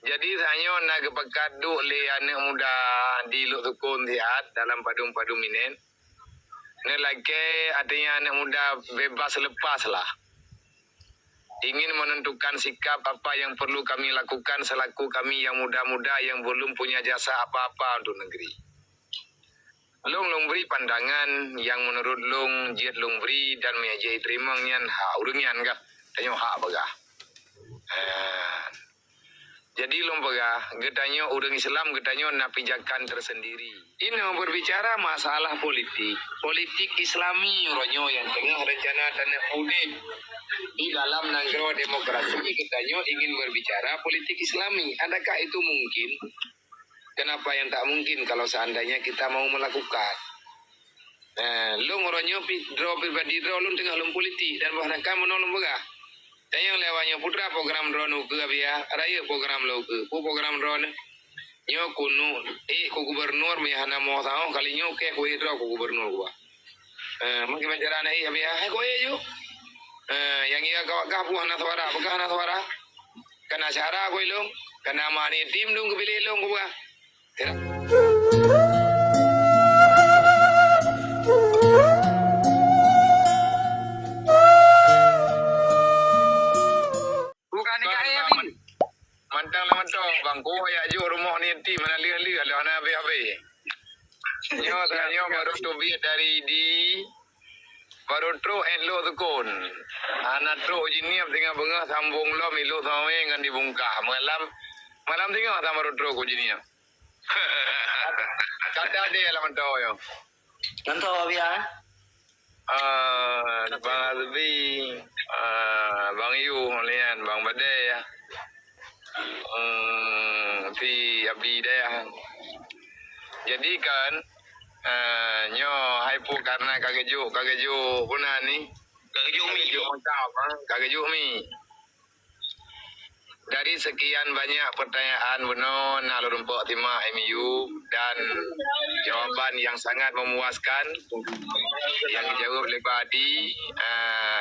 Jadi saya nak kepekat duk le anak muda di Luk Tukun Tiat dalam padu-padu minen. Ni lagi artinya anak muda bebas lepas lah. Ingin menentukan sikap apa yang perlu kami lakukan selaku kami yang muda-muda yang belum punya jasa apa-apa untuk negeri. Long beri pandangan yang menurut long jiat long beri dan meja terima nyan hak urungian kah? Tanya hak bagah. Jadi long bagah, getanya urang Islam getanya nak pijakan tersendiri. Ini berbicara masalah politik Islami uronyo yang tengah rencana dan udip di dalam negara demokrasi getanya ingin berbicara politik Islami. Adakah itu mungkin? Kenapa yang tak mungkin kalau seandainya kita mau melakukan? Lu ngoronyo draw pribadi draw lu tengah lu politik dan bahkan menolong begah. Dan yang lewatnya putra program draw nu ke abia raya program lu ke program draw nyo kunu ku gubernur mihana mo tao kali nyo ke ku draw ku gubernur gua. Mungkin bicara nai abia ko yo. Yang ia kawak puh na suara begah na suara. Kana cara ko ilong kana mani tim dong kepilih ilong gua. Bukan ni kaya bin. Mantang bangku ya ju rumah ni tim mana lihat lah na be. Nyo baru tobi dari di baru tro lo tukun. Anak tro jiniap tengah bengah sambung lo milu sawe ngan dibungkah malam tengah sama baru tro ko jiniap. Kata dia lah mentau yo. Mentau abia. Bang Azbi, Bang Yu, lian, Bang Bade ya. Si Abi dia. Jadi kan nyo haipu karena kageju puna ni. Kageju mi. Dari sekian banyak pertanyaan benar lalu rumput timah MU dan jawapan yang sangat memuaskan yang dijawab oleh Pak Adi,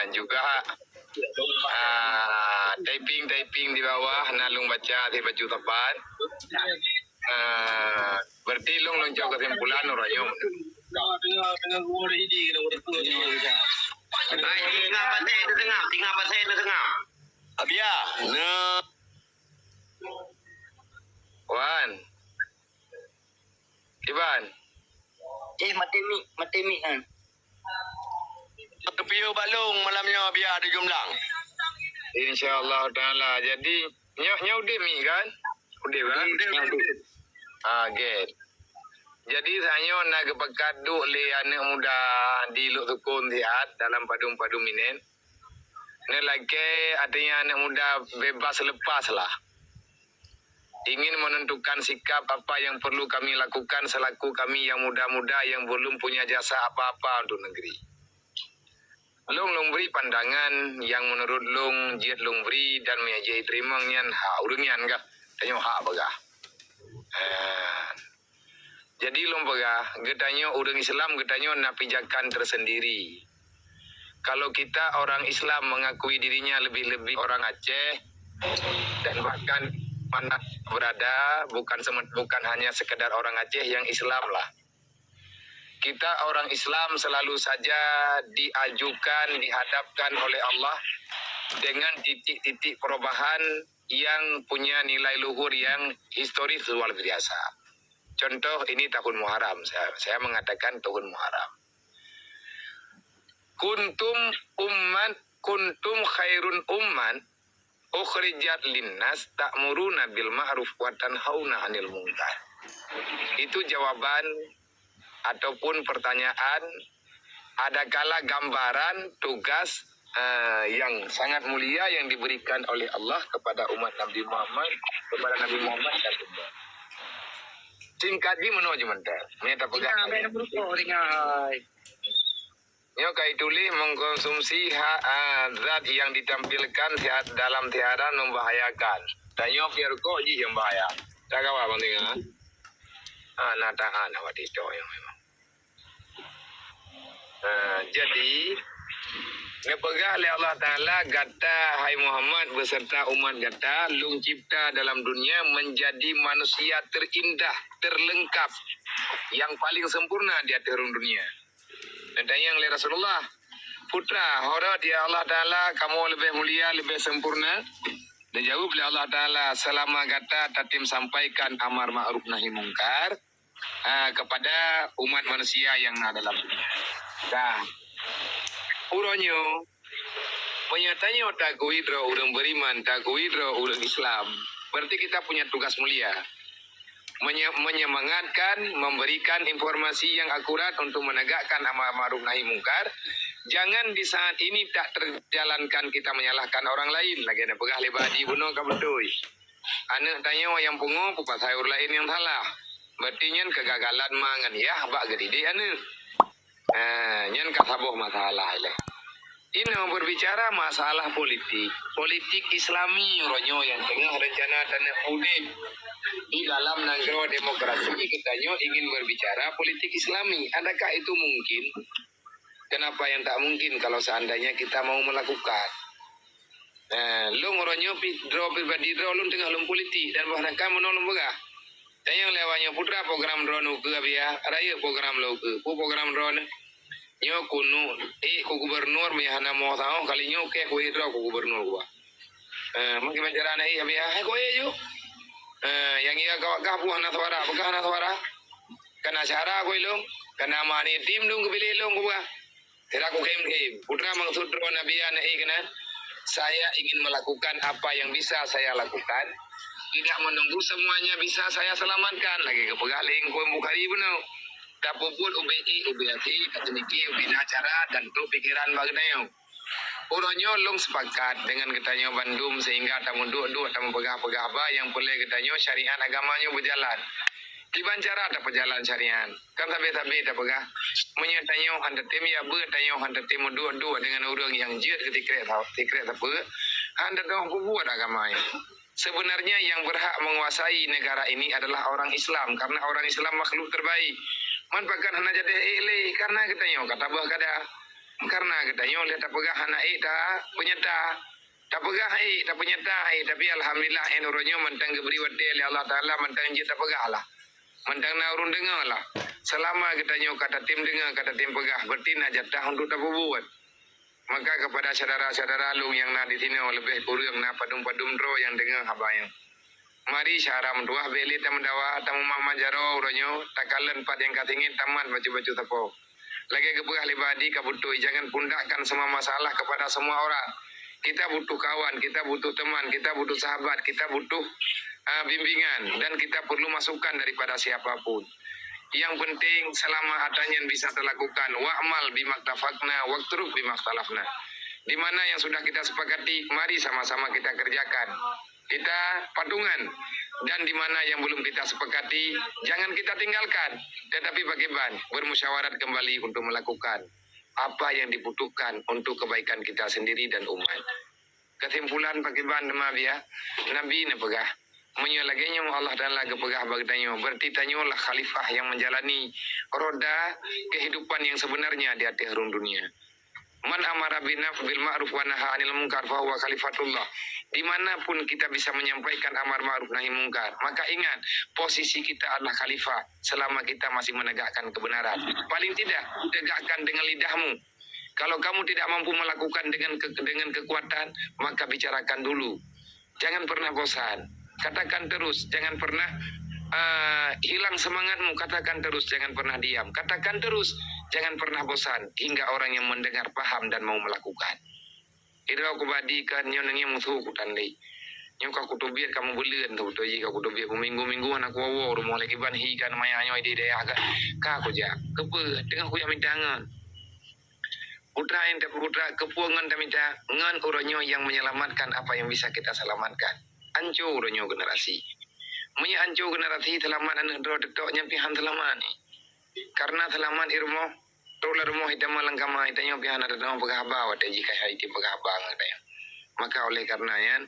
juga typing di bawah nalung baca di baju tepat. Berarti long jauh kesimpulan orangnya. Tinggal pasai di tengah. Abia, Wan. Iban. Mati mi kan. Kepiu balung malamnya biar ada jumlah. InsyaAllah ta'ala. Jadi, nyaw udah mi kan? Udah kan? Get. Jadi saya nak kepekat duk le anak muda di Luk Tukun Tiat dalam padu-padu minen. Ni lagi artinya anak muda bebas lepas lah. Ingin menentukan sikap apa yang perlu kami lakukan selaku kami yang muda-muda yang belum punya jasa apa-apa untuk negeri. Long beri pandangan yang menurut long jiat long beri dan meja terima nyan hak urungian kah? Tanya hak bagah. Jadi long bagah getanya urang Islam getanya nak pijakan tersendiri. Kalau kita orang Islam mengakui dirinya lebih-lebih orang Aceh dan bahkan mana berada bukan hanya sekedar orang Aceh yang Islam lah. Kita orang Islam selalu saja dihadapkan oleh Allah dengan titik-titik perubahan yang punya nilai luhur yang historis luar biasa. Contoh ini tahun Muharram. Saya mengatakan tahun Muharram. Kuntum khairun umman ukhrijat linnas ta'muruna bil ma'ruf wa tanhauna 'anil munkar. Itu jawaban ataupun pertanyaan adakala gambaran tugas yang sangat mulia yang diberikan oleh Allah kepada umat Nabi Muhammad dan umat. Singkat di menuju mental. Menyata pegang. Nyo kai tulis mengkonsumsi zat yang ditampilkan dalam tiada membahayakan. Dan nyo pierko ji yang bahaya. Tak kawa bang tengah. Nataan awak itu yang memang. Jadi Nepegah oleh Allah Ta'ala kata hai Muhammad beserta umat kata lung cipta dalam dunia menjadi manusia terindah, terlengkap, yang paling sempurna di atas dunia. Dan yang oleh Rasulullah, putra, hormat ya Allah Ta'ala, kamu lebih mulia, lebih sempurna. Dan jawab oleh Allah Ta'ala, selama kata tatim sampaikan amar ma'ruf nahi mungkar kepada umat manusia yang ada dalam dunia. Nah, uronyo menyatanya tak kuidro orang beriman, tak kuidro orang Islam. Berarti kita punya tugas mulia. Menyemangatkan, memberikan informasi yang akurat untuk menegakkan amar ma'ruf nahi mungkar. Jangan di saat ini tak terjalankan kita menyalahkan orang lain. Lagi ada pegah lebadi bunuh kabutui. Anak tanya yang pungu pupat sayur lain yang salah. Berarti nyen kegagalan mangan ya bak gede anak. Nyen kasaboh masalah ile. Ini berbicara masalah politik Islami ronyo yang tengah rencana tanah udip di dalam negara demokrasi katanya ingin berbicara politik Islami. Adakah itu mungkin? Kenapa yang tak mungkin kalau seandainya kita mau melakukan? Lu ngoronyo draw pribadi draw lu tengah lum politik dan bahkan kamu nolong begah. Dan yang lewatnya putra program draw nu ke abia raya program lu ke program draw nyo kunu ku gubernur mihana mo tao kali nyo ke ku draw ku gubernur gua. Mungkin bicara nai abia hai ko ye yang ia kawak kapu hana suara begah hana suara kana cara ko ilung kana mani tim dung kepilih ilung gua. Tidak aku putra maksud draw nabi anak kena. Saya ingin melakukan apa yang bisa saya lakukan. Tidak menunggu semuanya bisa saya selamatkan. Lagi kepegaling kuem bukari benar. Tapupun UBI, UBI, kateniki, ubina acara dan tu pikiran bagnayo. Uronyo long sepakat dengan ketanyo Bandung sehingga tamu dua tamu pegah-pegah apa yang boleh ketanyo syariat agamanya berjalan. Tiban cara ada perjalanan syariat. Kan tabe-tabe tak pegah. Menyatanyo handa tim ya ber tanyo handa tim dua dengan orang yang jid ketika apa. Handa dong buat agamanya. Sebenarnya yang berhak menguasai negara ini adalah orang Islam karena orang Islam makhluk terbaik. Manfaatkan hana jadi ele karena ketanyo kata bah kada. Karena ketanyo lihat tak pegah hana penyata. Tak pegah tak penyata tapi alhamdulillah enuronyo mentang geberi wate oleh Allah Taala mentang jid tak pegah lah. Mentang na urun dengar lah. Selama kita nyo kata tim dengar, kata tim pegah, berarti nak jatah untuk tak buat. Maka kepada saudara-saudara lu yang nak di sini lebih kurang nak padum-padum dro yang dengar habayang. Mari syaram dua beli tamu dawa tamu mama jaro uronyo takalan pat yang katingin taman baju-baju tapo. Lagi kepegah libadi kabutui jangan pundakkan semua masalah kepada semua orang. Kita butuh kawan, kita butuh teman, kita butuh sahabat, kita butuh bimbingan dan kita perlu masukan daripada siapapun. Yang penting selama adanya yang bisa terlakukan wa'mal bimaktafakna waqtruk bimaktalafna. Di mana yang sudah kita sepakati, mari sama-sama kita kerjakan. Kita patungan dan di mana yang belum kita sepakati, jangan kita tinggalkan. Tetapi bagaimana bermusyawarat kembali untuk melakukan apa yang dibutuhkan untuk kebaikan kita sendiri dan umat. Kesimpulan bagaimana ya, Nabi ne pegah menyalaganya Allah dan laga pegah bagdanyo berarti tanyolah khalifah yang menjalani roda kehidupan yang sebenarnya di atas dunia. Man amara bil ma'ruf wa naha 'anil munkar fa huwa khalifatullah. Dimanapun kita bisa menyampaikan amar ma'ruf nahi mungkar, maka ingat posisi kita adalah khalifah selama kita masih menegakkan kebenaran. Paling tidak tegakkan dengan lidahmu. Kalau kamu tidak mampu melakukan dengan kekuatan, maka bicarakan dulu. Jangan pernah bosan. Katakan terus, jangan pernah hilang semangatmu, katakan terus, jangan pernah diam. Katakan terus, jangan pernah bosan hingga orang yang mendengar paham dan mau melakukan. Itu aku badikan nyonengnya musuh ku tandai. Nyuka kutubiat kamu belian tu ji ka kutubiat minggu-minggu anak wawo rumah lagi ban hikan maya nyoy di daya agak ka ku ja. Kepe dengan ku yang mintangan. Putra yang putra kepuangan dan minta ngan uronyo yang menyelamatkan apa yang bisa kita selamatkan. Anco uronyo generasi. Menya anco generasi selamat anak dro detok nyampihan selamat ni. Karena selamat irmo rola rumah hitam malangkama hitanyo pihan ada dalam pegahaba wate jika haiti pegahaba ngadaya. Maka oleh karenanya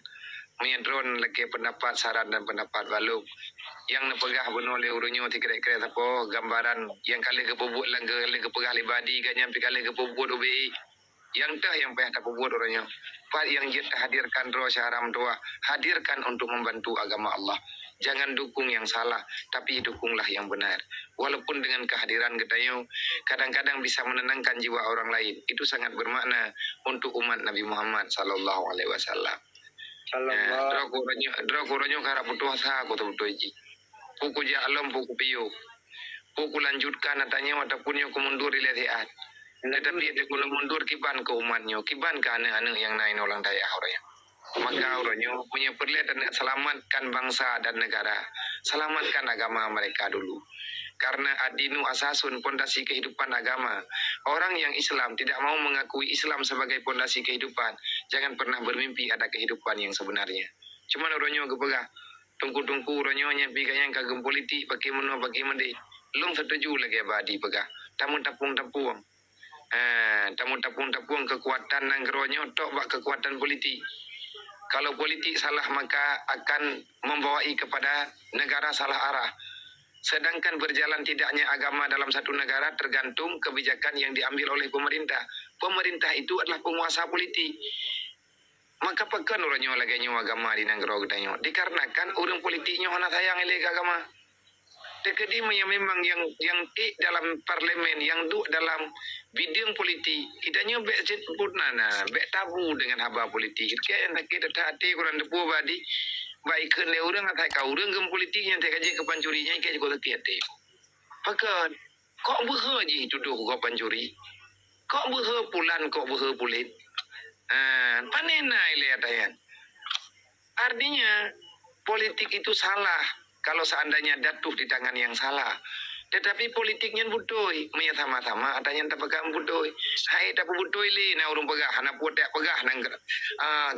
menyedron lagi pendapat saran dan pendapat baluk yang nepegah benole urunyo ti kira-kira tapo gambaran yang kali kepubut lang kali kepegah libadi ganya pi kali kepubut UBI Yang tah yang payah tak buat orangnya. Pak yang jet hadirkan doa syaram doa, hadirkan untuk membantu agama Allah. Jangan dukung yang salah, tapi dukunglah yang benar. Walaupun dengan kehadiran Getayo, kadang-kadang bisa menenangkan jiwa orang lain. Itu sangat bermakna untuk umat Nabi Muhammad sallallahu alaihi wasallam. Dro koronyo karap butuh asa aku betul ji. Puku jalom puku piyo. Puku lanjutkan natanya ataupun yo kumundur lihat. Tetapi dia guna mundur kiban ke umatnya, kiban ke anak-anak yang lain orang daya orangnya. Maka orangnya punya perlihat dan selamatkan bangsa dan negara, selamatkan agama mereka dulu. Karena adinu asasun, pondasi kehidupan agama. Orang yang Islam tidak mau mengakui Islam sebagai pondasi kehidupan, jangan pernah bermimpi ada kehidupan yang sebenarnya. Cuman orangnya kepegah, tungku-tungku orangnya nyampi yang kagem politik, bagaimana. Belum setuju lagi abadi pegah, tamu tapung-tapung. Tamu tapung-tapung kekuatan nanggeronyo tok bak kekuatan politik. Kalau politik salah maka akan membawai kepada negara salah arah. Sedangkan berjalan tidaknya agama dalam satu negara tergantung kebijakan yang diambil oleh pemerintah. Pemerintah itu adalah penguasa politik. Maka pekan orangnya lagi nyawa agama di nanggero gedanyo. Dikarenakan orang politiknya hana sayang ilek agama. Dekedi memang yang dalam parlemen, yang dalam bidang politik, kitanya bek putnana, bek tabu dengan haba politik. Kayak nak kita hati kurang depu badi, baik kene orang atau kau orang gem politiknya tak kaji kepancurinya kayak juga tak hati. Pakat, kok berhaji tuduh kau pancuri, kok berhapulan, kok berhapulit. Panena lihat ayan. Artinya politik itu salah kalau seandainya jatuh di tangan yang salah. Tetapi politiknya butoi, meya sama-sama adanya tak pegang butoi. Hai tak butoi li na urung pegah, na putek pegah nang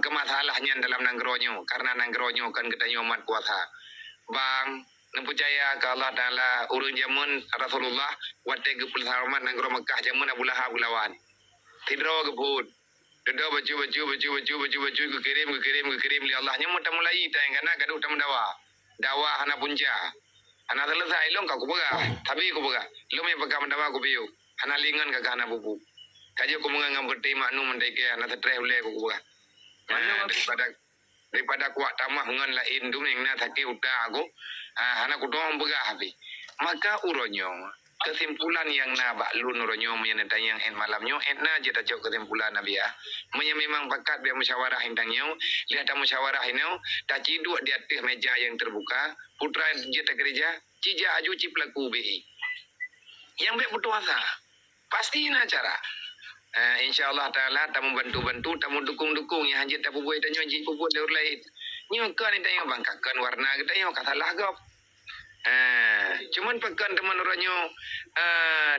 kemasalahnya dalam nanggeronyo karena nanggeronyo kan kita nyomat kuasa. Bang, nempucaya ke Allah Ta'ala urung jamun Rasulullah wate gepul salamat nanggero Mekah jamun Abu Lahab lawan. Tidro gebut. Dedo baju kekirim li Allah nyamut mulai tayang kana gaduh tamu dawa hana punca. Hana selesai long kau pegah. Tapi aku pegah. Lo me pegah mendawa aku piu. Hana lingan ke hana bubu. Kaji aku menganggap berti maknu mendeke hana setreh boleh aku pegah. Daripada kuat tamah ngan lain dum yang na taki uta aku. Hana ku doang pegah habis. Maka uronyo kesimpulan yang na baklun uronyo menyentai yang malamnya na je tajok kesimpulan nabi ya. Memang bakat biar musyawarah hindangnya. Lihat musyawarah ini tak ciduk di atas meja yang terbuka. Putra je tak gereja cija aju ciplaku BI. Yang baik putus asa. Pasti na cara. InsyaAllah Ta'ala tamu bantu-bantu, tamu dukung-dukung yang hajat tak bubuh dan nyojik bubuh daur lain. Nyokan itu yang bangkakan warna kita yang kata lah gop. Cuman pekan teman orangnya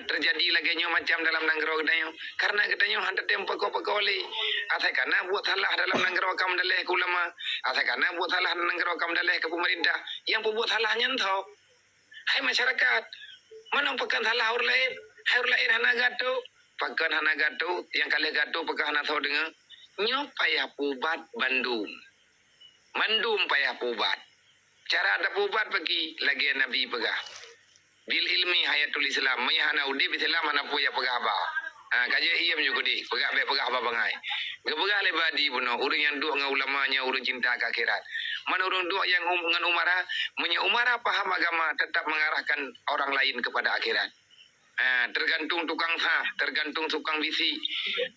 terjadi lagi nyo macam dalam nanggero gedanyo karena gedanyo hantar tempo koli asal karena buat salah dalam nanggero kam daleh ke ulama asal karena buat salah nanggero kam daleh ke pemerintah yang buat salahnya entau hai masyarakat mana pekan salah orang lain hana gato pekan hana gato yang kali gato pekan hana tahu dengar nyo payah pubat Bandung payah pubat. Cara ada pubat bagi lagi Nabi pegah. Bil ilmi hayatul Islam. Menyahana udip Islam mana puya pegah apa. Kaja iyam juga di. Pegah apa bangai. Gepegah lebadi puno. Urang yang dua dengan ulamanya. Urang cinta ke akhirat. Mana urang dua yang dengan umara. Umara paham agama. Tetap mengarahkan orang lain kepada akhirat. Tergantung tukang tergantung tukang bisi.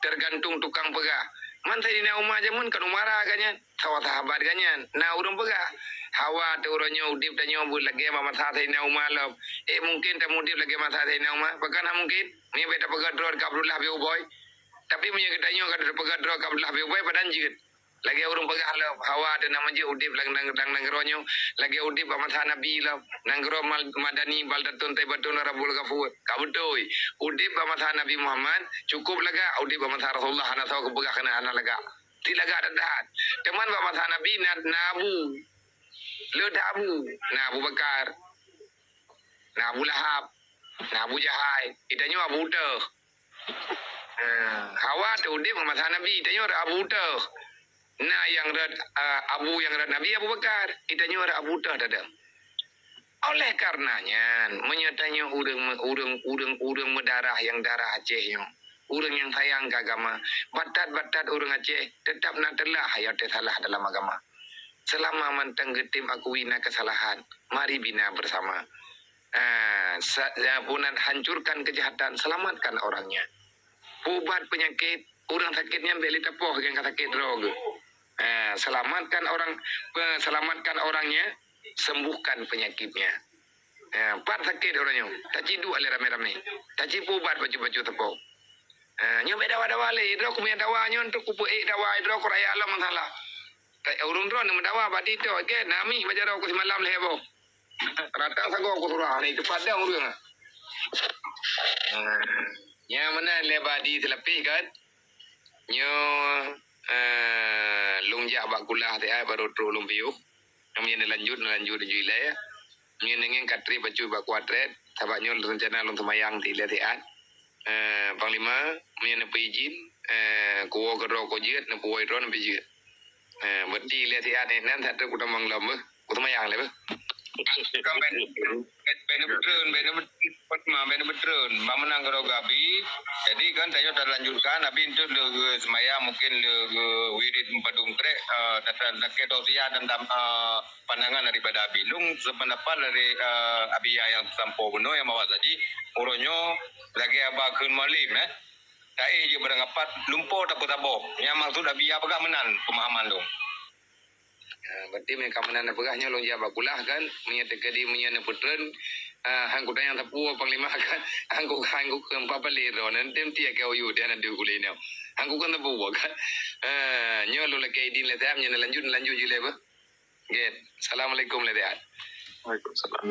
Tergantung tukang pegah. Mantai dina umar jamun kan umara agaknya. Sahabat ganyan. Nah urang pegah. Hawa te uronyo udip tanyo bu lagi mama sathai na umalom mungkin te mudip lagi mama sathai na umah bahkan mungkin ni beta pegadror ka Abdullah bin Ubay tapi punya gedanyo ka pegadror ka Abdullah bin Ubay padan jit lagi urung pegah lo hawa te nama je udip lang nangronyo lagi udip mama sa nabi lo nanggro madani baldatun taibatun rabul ghafur kabutoi udip mama sa Nabi Muhammad cukup laga udip mama sa Rasulullah ana tahu kepegah kana ana laga tilaga dadat teman mama sa nabi nabu Lu Abu Bakar, Abu Lahab, Abu Jahal, itanya Abu Utah. Hawa tu dia masa Nabi, itanya Abu Utah. Nah yang Abu yang Nabi Abu Bakar, itanya Abu Utah ada. Oleh karenanya, menyatanya urang mendarah yang darah Aceh yang. orang yang sayang ke agama. Batat-batat orang Aceh tetap nak telah hayat salah dalam agama. Selama manteng getim aku wina kesalahan, mari bina bersama. Punat hancurkan kejahatan, selamatkan orangnya. Ubat penyakit, orang sakitnya beli tepoh yang sakit droga. Selamatkan orangnya, sembuhkan penyakitnya. Empat sakit orangnya, tak cidu ale rame-rame, tak cipu ubat baju-baju tepoh. Nyobe dawa-dawa le, hidro kumia dawa nyontok kupu dawa hidro kuraya alam masalah. Urung drone mendawa badi tu, okay, nami baca aku semalam lehebo. Ratang sago aku surah ni itu pada urang. Yang mana lebadi terlebih kan? Nyo lungjak bakulah dia baru terus lumpiu. Kami lanjut jila ya. Kami dengan katri baju bakuatret. Sabaknya rencana lung semayang di latihan. Panglima kami nak izin. Kuo kerok kujiat nak kuo itu nak izin. Berarti latihan ni nanti ada kita manglam kita semayang le. Kan beneran, menang kalau gabi. Jadi kan tanya terlanjutkan, tapi itu le semaya mungkin le wirid padung trek tata ketosia dan pandangan daripada Abilung sependapat dari Abia yang sampo beno yang bawa tadi uronyo lagi abakun malim Dai je berangapat lumpo tapo-tapo. Yang maksud Abia apakah menan pemahaman dong. Berarti mereka mana pegahnya long jawab kulah kan menyatakan di menyana putren hangku tanya tapu panglima kan hangku ke empat peliro nanti tiap kau yu dia nanti kulino hangku kan tapu kan nyolo lagi di letak menyana lanjut je leba. Get. Assalamualaikum letak. Waalaikumsalam.